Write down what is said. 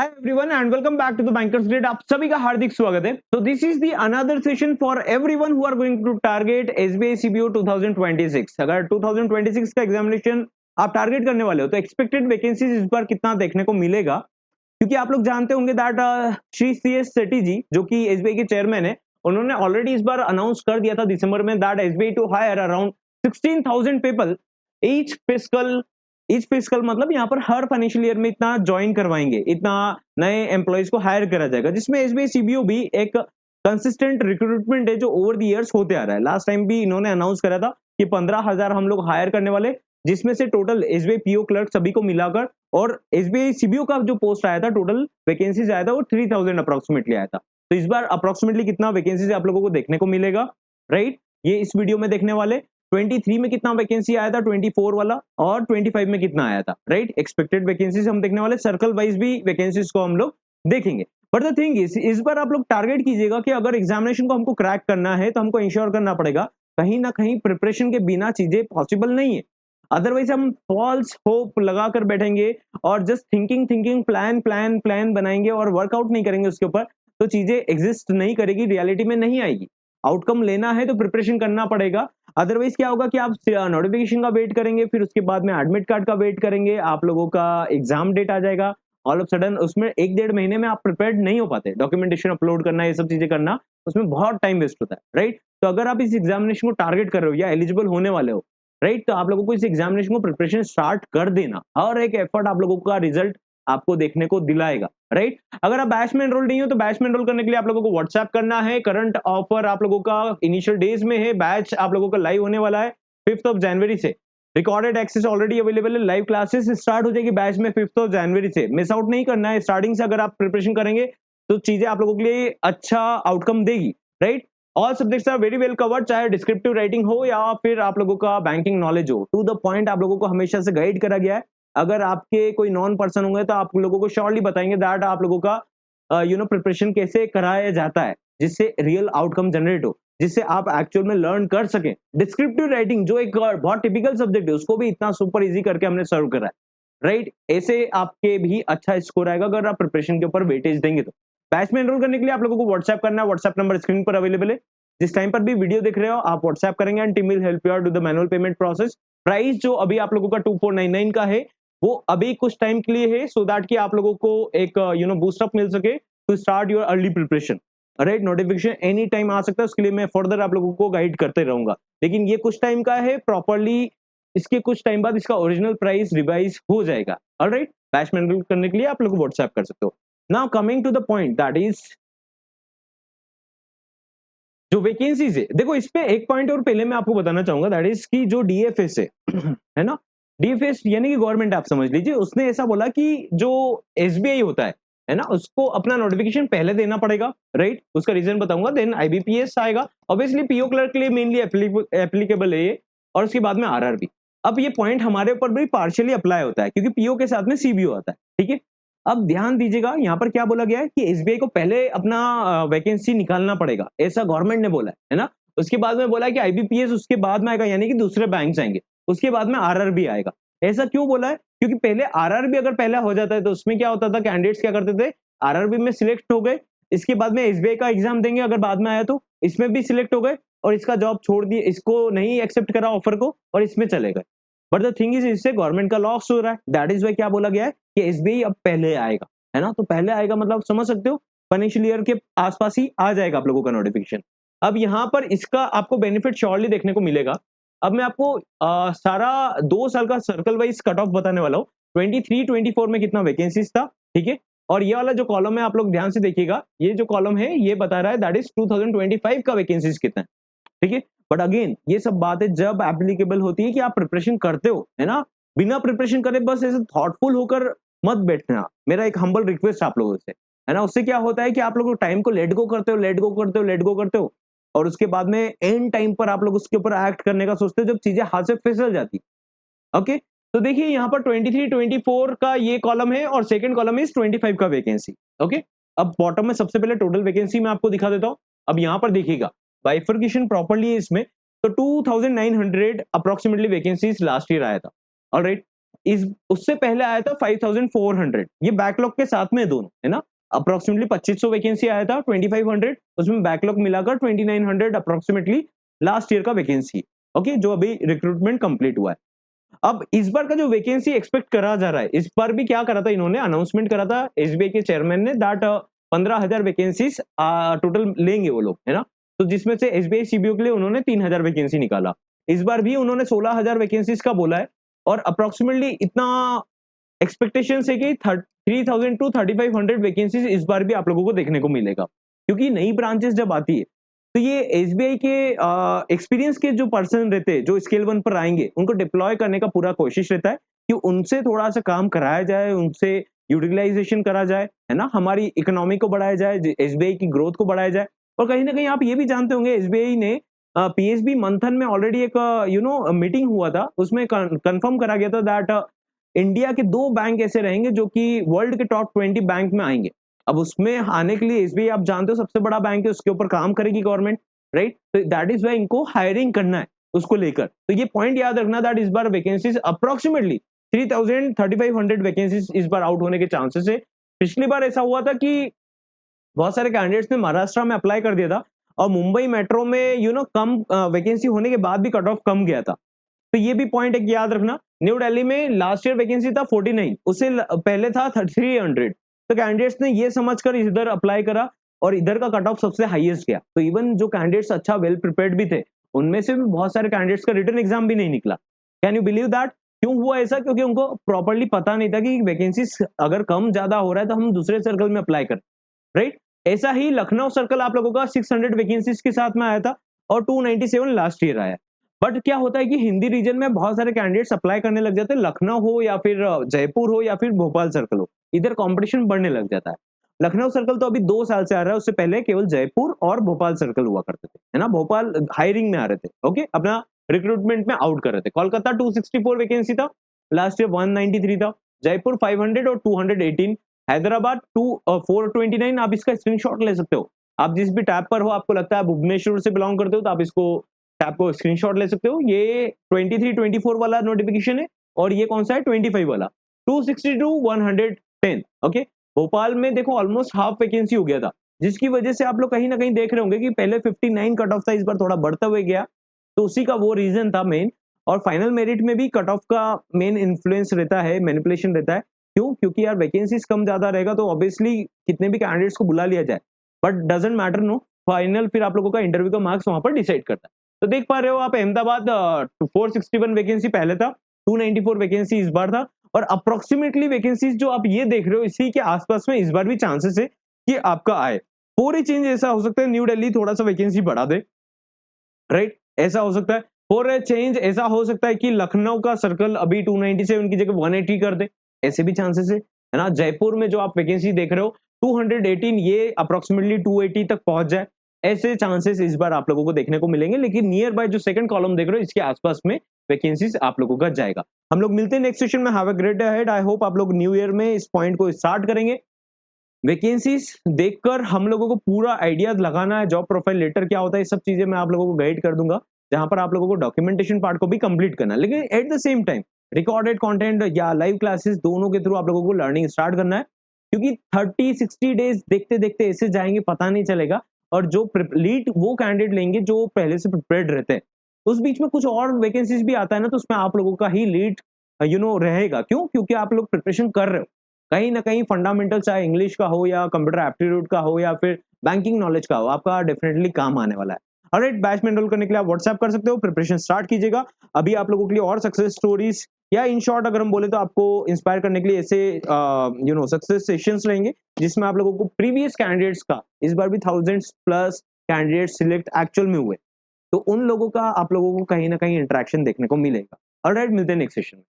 Hi everyone and welcome back to the bankers grid. आप सभी का हार्दिक स्वागत है। तो this is the another session for everyone who are going to target SBI CBO 2026। अगर 2026 का एग्जामिनेशन आप टारगेट करने वाले हो तो एक्सपेक्टेड वैकेंसीज इस बार कितना देखने को मिलेगा, क्योंकि आप लोग जानते होंगे दैट श्री सी एस सेठी जी जो कि एसबीआई के चेयरमैन है, उन्होंने ऑलरेडी इस बार अनाउंस कर दिया था दिसंबर में that SBI to hire around 16,000 people each fiscal मतलब यहाँ पर हर फाइनेंशियल ईयर में इतना ज्वाइन करवाएंगे, इतना नए एम्प्लॉयज को हायर करा जाएगा, जिसमें एसबीआई सीबीओ भी एक कंसिस्टेंट रिक्रूटमेंट है जो ओवर द इयर्स होते आ रहा है। लास्ट टाइम भी इन्होंने अनाउंस करा था कि 15,000 हम लोग हायर करने वाले, जिसमें से टोटल एसबीआई पीओ क्लर्क सभी को मिलाकर और एसबीआई सीबीओ का जो पोस्ट आया था, टोटल वैकेंसीज आया था वो 3,000 अप्रोक्सीमेटली आया था। तो इस बार अप्रोक्सीमेटली कितना वैकेंसीज आप लोगों को देखने को मिलेगा, राइट? ये इस वीडियो में देखने वाले। 23 में कितना वैकेंसी आया था 24 वाला, और 25 में कितना आया था, राइट? एक्सपेक्टेड वैकेंसीज हम देखने वाले, सर्कल वाइज भी वैकेंसीज को हम लोग देखेंगे। बट द थिंग इस बार आप लोग टारगेट कीजिएगा कि अगर एग्जामिनेशन को हमको क्रैक करना है तो हमको इंश्योर करना पड़ेगा कहीं ना कहीं प्रिपरेशन के बिना चीजें पॉसिबल नहीं है। अदरवाइज हम फॉल्स होप लगाकर बैठेंगे और just thinking thinking plan plan plan बनाएंगे और वर्कआउट नहीं करेंगे उसके ऊपर, तो चीजें एग्जिस्ट नहीं करेगी, रियलिटी में नहीं आएगी। आउटकम लेना है तो प्रिपरेशन करना पड़ेगा। अदरवाइज क्या होगा कि आप नोटिफिकेशन का वेट करेंगे, फिर उसके बाद में एडमिट कार्ड का वेट करेंगे, आप लोगों का एग्जाम डेट आ जाएगा, ऑल ऑफ सडन उसमें 1-1.5 महीने में आप प्रिपेयर्ड नहीं हो पाते। डॉक्यूमेंटेशन अपलोड करना, ये सब चीजें करना, उसमें बहुत टाइम वेस्ट होता है, राइट? तो अगर आप इस एग्जामिनेशन को टारगेट कर रहे हो या एलिजिबल होने वाले हो, राइट, तो आप लोगों को इस एग्जामिनेशन को प्रिपरेशन स्टार्ट कर देना, और एक एफर्ट आप लोगों का रिजल्ट आपको देखने को दिलाएगा, राइट? अगर आप बैच में एनरोल नहीं हो तो बैच में एनरोल करने के लिए आप लोगों को व्हाट्सएप करना है। करंट ऑफर आप लोगों का इनिशियल डेज में है, बैच आप लोगों का लाइव होने वाला है 5 जनवरी से। रिकॉर्डेड एक्सेस ऑलरेडी अवेलेबल है, लाइव क्लासेस स्टार्ट हो जाएगी बैच में 5 जनवरी से। मिस आउट नहीं करना है, स्टार्टिंग से अगर आप प्रिपरेशन करेंगे तो चीजें आप लोगों के लिए अच्छा आउटकम देगी, right? All subjects are very well covered, चाहे डिस्क्रिप्टिव राइटिंग हो या फिर आप लोगों का बैंकिंग नॉलेज हो, टू द पॉइंट आप लोगों को हमेशा से गाइड करा गया है। अगर आपके कोई नॉन पर्सन होंगे तो आप लोगों को श्योरली बताएंगे दैट आप लोगों का प्रिपरेशन कैसे कराया जाता है, जिससे रियल आउटकम जनरेट हो, जिससे आप एक्चुअल में लर्न कर सकें। डिस्क्रिप्टिव राइटिंग जो एक बहुत टिपिकल सब्जेक्ट है, उसको भी इतना सुपर इजी करके हमने सर्व करा है, राइट? ऐसे आपके भी अच्छा स्कोर आएगा अगर आप प्रिपरेशन के ऊपर वेटेज देंगे तो। बैच में एनरोल करने के लिए आप लोगों को व्हाट्सएप करना है, व्हाट्सएप नंबर स्क्रीन पर अवेलेबल है। जिस टाइम पर भी वीडियो देख रहे हो आप व्हाट्सएप करेंगे and team will help you out to the manual payment process. Price जो अभी आप लोगों का 2499 का है वो अभी कुछ टाइम के लिए है, सो दैट कि आप लोगों को एक बूस्ट अप मिल सके to start your early preparation, right? Notification any time आ सकता है, उसके लिए मैं फर्दर आप लोगों को गाइड करते रहूंगा, लेकिन ये कुछ टाइम का है, प्रॉपर्ली इसके कुछ टाइम बाद इसका ओरिजिनल प्राइस रिवाइज हो जाएगा। ऑलराइट, बैच में एनरोल करने के लिए आप लोग व्हाट्सएप कर सकते हो। Now coming to the point that is जो वैकेंसीज है, देखो इस पे एक पॉइंट और पहले मैं आपको बताना चाहूंगा, दैट इज कि जो डीएफएस है ना, डीएफएस यानी कि गवर्नमेंट, आप समझ लीजिए, उसने ऐसा बोला कि जो एसबीआई होता है ना, उसको अपना नोटिफिकेशन पहले देना पड़ेगा, राइट? उसका रीजन बताऊंगा, देन आईबीपीएस आएगा। ऑब्वियसली पीओ क्लर्क के लिए मेनली एप्लीकेबल है ये, और उसके बाद में आरआरबी। अब ये पॉइंट हमारे ऊपर भी पार्शियली अप्लाई होता है क्योंकि पीओ के साथ में सीबीओ आता है, ठीक है? अब ध्यान दीजिएगा, यहाँ पर क्या बोला गया है कि एसबीआई को पहले अपना वैकेंसी निकालना पड़ेगा, ऐसा गवर्नमेंट ने बोला है ना। उसके बाद में बोला है कि आईबीपीएस उसके बाद में आएगा, यानी कि दूसरे बैंक आएंगे, उसके बाद में आरआरबी आएगा। ऐसा क्यों बोला है? क्योंकि पहले आरआरबी अगर पहले हो जाता है तो उसमें क्या होता था, कैंडिडेट्स क्या करते थे, आरआरबी में सिलेक्ट हो गए, इसके बाद में एसबीआई का एग्जाम देंगे, अगर बाद में आया तो इसमें भी सिलेक्ट हो गए, और इसका जॉब छोड़ दिए, इसको नहीं एक्सेप्ट करा ऑफर को, और इसमें चले गए। बट द थिंग इज, इससे गवर्नमेंट का लॉस हो रहा है। दैट इज वाई क्या बोला गया है कि एसबीआई अब पहले आएगा, है ना? तो पहले आएगा मतलब समझ सकते हो, फाइनेंशियल ईयर के आसपास ही आ जाएगा आप लोगों का नोटिफिकेशन। अब यहाँ पर इसका आपको बेनिफिट श्योरली देखने को मिलेगा। अब मैं आपको सारा 2 साल का सर्कल वाइज कट ऑफ बताने वाला हूँ। 23-24 में कितना वैकेंसीज था, ठीक है? और ये वाला जो कॉलम है आप लोग ध्यान से देखिएगा, ये जो कॉलम है ये बता रहा है दैट इज 2025 का वैकेंसीज कितना है, ठीक है? बट अगेन ये सब बातें जब एप्लीकेबल होती है कि आप प्रिपरेशन करते हो, है ना? बिना प्रिपरेशन करे बस ऐसे थॉटफुल होकर मत बैठना, मेरा एक हम्बल रिक्वेस्ट आप लोगों से, है ना? उससे क्या होता है कि आप लोग टाइम को लेट गो करते हो, लेट गो करते हो, लेट गो करते हो, और उसके बाद में एंड टाइम पर आप लोग उसके ऊपर एक्ट करने का सोचते हो जब चीजें हाथ से फिसल जाती। ओके, तो देखिए यहाँ पर 23-24 का ये कॉलम है और सेकंड कॉलम इज 25 का वैकेंसी। ओके, अब बॉटम में सबसे पहले टोटल वैकेंसी मैं आपको दिखा देता हूँ। अब यहाँ पर देखिएगा बाइफर्केशन प्रॉपर्ली है इसमें, तो 2900 अप्रोक्सीमेटली वैकेंसीज लास्ट ईयर आया था। ऑलराइट, इस उससे पहले आया था 5400, ये बैकलॉग के साथ में दोनों है ना, अप्रोक्सीमेटली 2500 वैकेंसी आया था, 2500 उसमें बैकलॉग मिलाकर 2900 अप्रोक्सीमेटली लास्ट ईयर का वैकेंसी, ओके, जो अभी रिक्रूटमेंट कंप्लीट हुआ है। अब इस बार का जो वैकेंसी एक्सपेक्ट करा जा रहा है, इस बार भी क्या करा था इन्होंने, अनाउंसमेंट करा था एसबीआई के चेयरमैन ने दैट 15,000 वैकेंसीज टोटल लेंगे वो लोग, है ना। तो जिसमें से एसबीआई सीबीओ के लिए उन्होंने 3,000 वैकेंसी निकाला। इस बार भी उन्होंने 16,000 वैकेंसीज का बोला है और अप्रोक्सीमेटली इतना एक्सपेक्टेशन है कि 3,000 टू 3,500 वैकेंसीज इस बार भी आप लोगों को देखने को मिलेगा, क्योंकि नई ब्रांचेस जब आती है तो ये एसबीआई के एक्सपीरियंस के जो पर्सन रहते हैं, जो स्केल 1 पर आएंगे, उनको डिप्लॉय करने का पूरा कोशिश रहता है कि उनसे थोड़ा सा काम कराया जाए, उनसे यूटिलाइजेशन करा जाए, है ना, हमारी इकोनॉमी को बढ़ाया जाए, एसबीआई की ग्रोथ को बढ़ाया जाए। और कहीं ना कहीं आप ये भी जानते होंगे, एसबीआई ने पीएसबी मंथन में ऑलरेडी एक मीटिंग हुआ था, उसमें कंफर्म करा गया था दैट इंडिया के 2 बैंक ऐसे रहेंगे जो कि वर्ल्ड के टॉप 20 बैंक में आएंगे। अब उसमें आने के लिए एसबीआई आप जानते हो सबसे बड़ा बैंक है, उसके ऊपर काम करेगी गवर्नमेंट, राइट। तो दैट इज वाई इनको हायरिंग करना है उसको लेकर। तो ये पॉइंट याद रखना दैट इस बार वैकेंसीज अप्रोक्सीमेटली 3,000 3,500 वैकेंसीज इस बार आउट होने के चांसेस है। पिछली बार ऐसा हुआ था कि बहुत सारे कैंडिडेट्स ने महाराष्ट्र में अप्लाई कर दिया था और मुंबई मेट्रो में कम वैकेंसी होने के बाद भी कट ऑफ कम गया था। तो ये भी पॉइंट एक याद रखना। न्यू दिल्ली में लास्ट ईयर वैकेंसी था 49, उससे पहले था 300। तो कैंडिडेट्स ने ये समझकर इधर अप्लाई करा और इधर का कट ऑफ सबसे हाईएस्ट गया। तो इवन जो कैंडिडेट्स अच्छा वेल प्रिपेयर्ड भी थे, उनमें से भी बहुत सारे कैंडिडेट्स का रिटर्न एग्जाम भी नहीं निकला। Can you believe that? क्यों हुआ ऐसा? क्योंकि उनको प्रॉपरली पता नहीं था कि वैकेंसीज अगर कम ज्यादा हो रहा है तो हम दूसरे सर्कल में अप्लाई करें, राइट। ऐसा ही लखनऊ सर्कल आप लोगों का 600 वैकेंसीज के साथ में आया था और 297 लास्ट ईयर आया। बट क्या होता है कि हिंदी रीजन में बहुत सारे कैंडिडेट्स अप्लाई करने लग जाते हैं, लखनऊ हो या फिर जयपुर हो या फिर भोपाल सर्कल हो, इधर कंपटीशन बढ़ने लग जाता है। लखनऊ सर्कल तो अभी 2 साल से आ रहा है, उससे पहले केवल जयपुर और भोपाल सर्कल हुआ करते थे, है ना। भोपाल हायरिंग में आ रहे थे, ओके, अपना रिक्रूटमेंट में आउट कर रहे थे। कोलकाता 264 वैकेंसी था, लास्ट ईयर 193 था। जयपुर 500 और 218। हैदराबाद 429। आप इसका स्क्रीनशॉट ले सकते हो। आप जिस भी टैब पर हो, आपको लगता है भुवनेश्वर से बिलोंग करते हो, तो आप इसको टैब को स्क्रीनशॉट ले सकते हो। ये 23 24 वाला नोटिफिकेशन है और ये कौन सा है 25 वाला, 262 110, ओके। भोपाल में देखो ऑलमोस्ट हाफ वैकेंसी हो गया था, जिसकी वजह से आप लोग कहीं ना कहीं देख रहे होंगे कि पहले 59 कट ऑफ था, इस बार थोड़ा बढ़ता हुआ गया। तो उसी का वो रीजन था मेन। और फाइनल मेरिट में भी कट ऑफ का मेन इन्फ्लुएंस रहता है, मैनिपुलेशन रहता है। क्यों? क्योंकि यार वैकेंसीज कम ज्यादा रहेगा तो ऑब्वियसली कितने भी कैंडिडेट्स को बुला लिया जाए, but doesn't matter, no, final फिर आप लोगों का इंटरव्यू का मार्क्स वहां पर डिसाइड करता है। तो देख पा रहे हो आप, अहमदाबाद 461 वैकेंसी पहले था, 294 वैकेंसी इस बार था। और अप्रोक्सीमेटली वैकेंसीज जो आप ये देख रहे हो, इसी के आसपास में इस बार भी चांसेस है कि आपका आए। और ही चेंज ऐसा हो सकता है न्यू दिल्ली थोड़ा सा वैकेंसी बढ़ा दे, राइट, ऐसा हो सकता है। और चेंज ऐसा हो सकता है कि लखनऊ का सर्कल अभी 297 की जगह 180 कर दे, ऐसे भी चांसेस है ना। जयपुर में जो आप वैकेंसी देख रहे हो 218, ये अप्रोक्सीमेटली 280 तक पहुंच जाए, ऐसे चांसेस इस बार आप लोगों को देखने को मिलेंगे। लेकिन नियर बाय जो सेकंड कॉलम देख रहे हो, इसके आसपास में वैकेंसीज आप लोगों का जाएगा। हम लोग मिलते हैं नेक्स्ट सेशन में। Have a great day ahead. I hope आप लोग न्यू ईयर में इस पॉइंट को स्टार्ट करेंगे। वैकेंसीज देखकर हम लोगों को पूरा आइडिया लगाना है, जॉब प्रोफाइल लेटर क्या होता है, ये सब चीजें मैं आप लोगों को गाइड कर दूंगा, जहां पर आप लोगों को डॉक्यूमेंटेशन पार्ट को भी कंप्लीट करना है। लेकिन at the same time recorded content या लाइव क्लासेस दोनों के थ्रू आप लोगों को लर्निंग स्टार्ट करना है, क्योंकि 30-60 डेज देखते देखते ऐसे जाएंगे पता नहीं चलेगा। और जो लीड वो कैंडिडेट लेंगे जो पहले से प्रिपेयर्ड रहते हैं, उस बीच में कुछ और वैकेंसीज भी आता है ना, तो उसमें आप लोगों का ही लीड रहेगा। क्यों? क्योंकि आप लोग प्रिपरेशन कर रहे हो, कहीं ना कहीं फंडामेंटल चाहे इंग्लिश का हो या कंप्यूटर एप्टीट्यूड का हो या फिर बैंकिंग नॉलेज का हो, आपका डेफिनेटली काम आने वाला है। ऑलराइट, बैच में एनरोल करने के लिए आप व्हाट्सएप कर सकते हो, प्रिपरेशन स्टार्ट कीजिएगा। अभी आप लोगों के लिए और सक्सेस स्टोरीज या इन शॉर्ट अगर हम बोले तो आपको इंस्पायर करने के लिए ऐसे सक्सेस सेशंस रहेंगे, जिसमें आप लोगों को प्रीवियस कैंडिडेट्स का, इस बार भी thousands plus candidate select actual में हुए, तो उन लोगों का आप लोगों को कहीं ना कहीं इंटरेक्शन देखने को मिलेगा। ऑलराइट, मिलते हैं नेक्स्ट सेशन में।